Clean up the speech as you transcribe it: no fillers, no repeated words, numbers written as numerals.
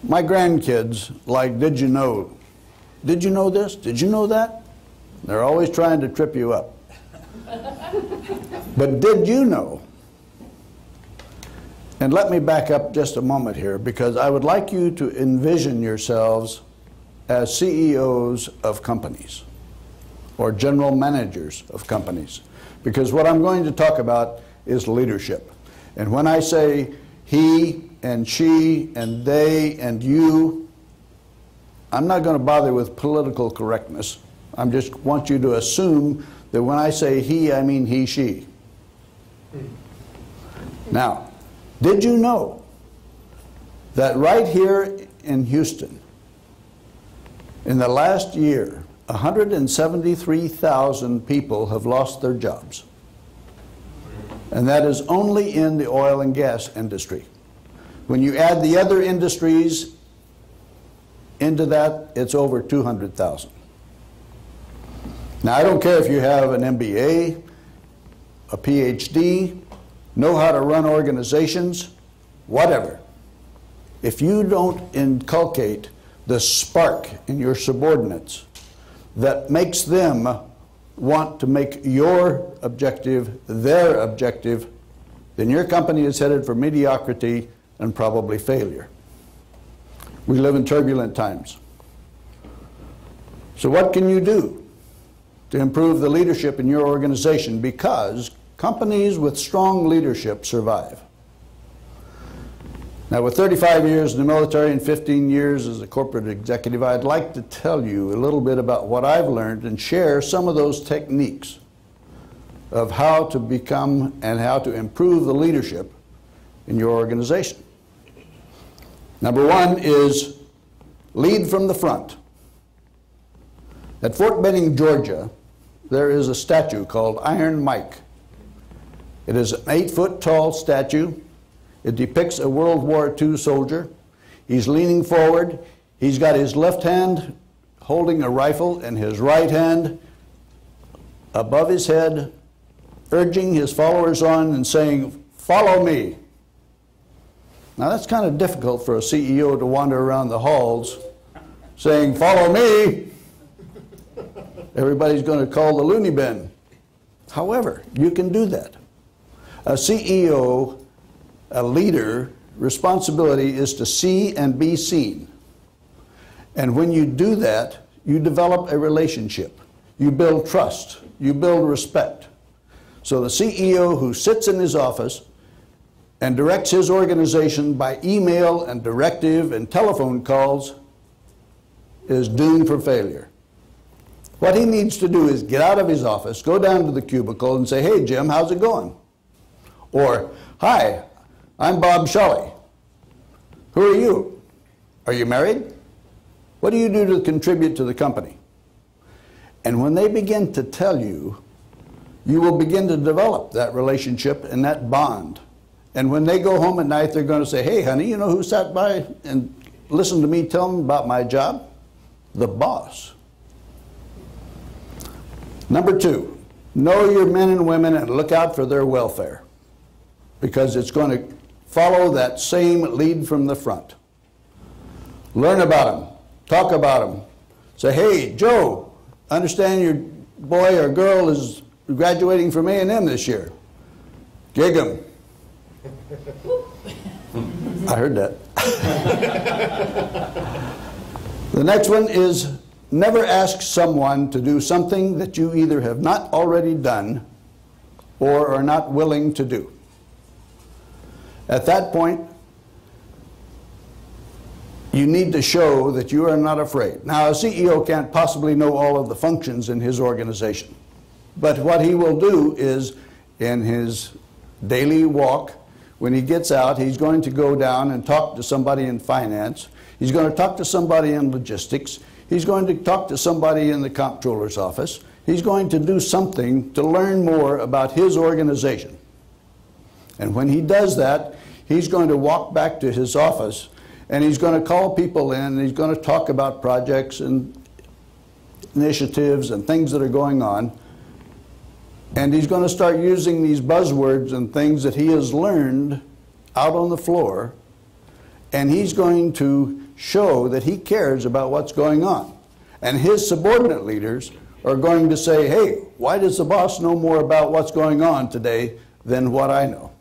My grandkids like, did you know? Did you know this? Did you know that? They're always trying to trip you up. But did you know? And let me back up just a moment here, because I would like you to envision yourselves as CEOs of companies or general managers of companies, because what I'm going to talk about is leadership. And when I say he and she and they and you, I'm not going to bother with political correctness. I just want you to assume that when I say he, I mean he, she. Now, did you know that right here in Houston, in the last year, 173,000 people have lost their jobs? And that is only in the oil and gas industry. When you add the other industries into that, it's over 200,000. Now, I don't care if you have an MBA, a PhD, know how to run organizations, whatever. If you don't inculcate the spark in your subordinates that makes them want to make your objective their objective, then your company is headed for mediocrity and probably failure. We live in turbulent times. So what can you do to improve the leadership in your organization? Because companies with strong leadership survive. Now, with 35 years in the military and 15 years as a corporate executive, I'd like to tell you a little bit about what I've learned and share some of those techniques of how to become and how to improve the leadership in your organization. Number one is lead from the front. At Fort Benning, Georgia, there is a statue called Iron Mike. It is an 8-foot tall statue. It depicts a World War II soldier. He's leaning forward. He's got his left hand holding a rifle and his right hand above his head, urging his followers on and saying, "Follow me." Now that's kind of difficult for a CEO to wander around the halls saying, "Follow me." Everybody's going to call the loony bin. However, you can do that. A CEO, a leader, responsibility is to see and be seen. And when you do that, you develop a relationship. You build trust. You build respect. So the CEO who sits in his office and directs his organization by email and directive and telephone calls is doomed for failure. What he needs to do is get out of his office, go down to the cubicle and say, "Hey, Jim, how's it going?" Or, "Hi, I'm Bob Sholly. Who are you? Are you married? What do you do to contribute to the company?" And when they begin to tell you, you will begin to develop that relationship and that bond. And when they go home at night, they're going to say, "Hey, honey, you know who sat by and listened to me tell them about my job? The boss." Number two, know your men and women and look out for their welfare, because it's going to follow that same lead from the front. Learn about them. Talk about them. Say, "Hey, Joe, understand your boy or girl is graduating from A&M this year. Gig them." I heard that. The next one is never ask someone to do something that you either have not already done or are not willing to do. At that point, you need to show that you are not afraid. Now, a CEO can't possibly know all of the functions in his organization. But what he will do is, in his daily walk, when he gets out, he's going to go down and talk to somebody in finance. He's going to talk to somebody in logistics. He's going to talk to somebody in the comptroller's office. He's going to do something to learn more about his organization. And when he does that, he's going to walk back to his office and he's going to call people in and he's going to talk about projects and initiatives and things that are going on. And he's going to start using these buzzwords and things that he has learned out on the floor. And he's going to show that he cares about what's going on. And his subordinate leaders are going to say, hey, why does the boss know more about what's going on today than what I know?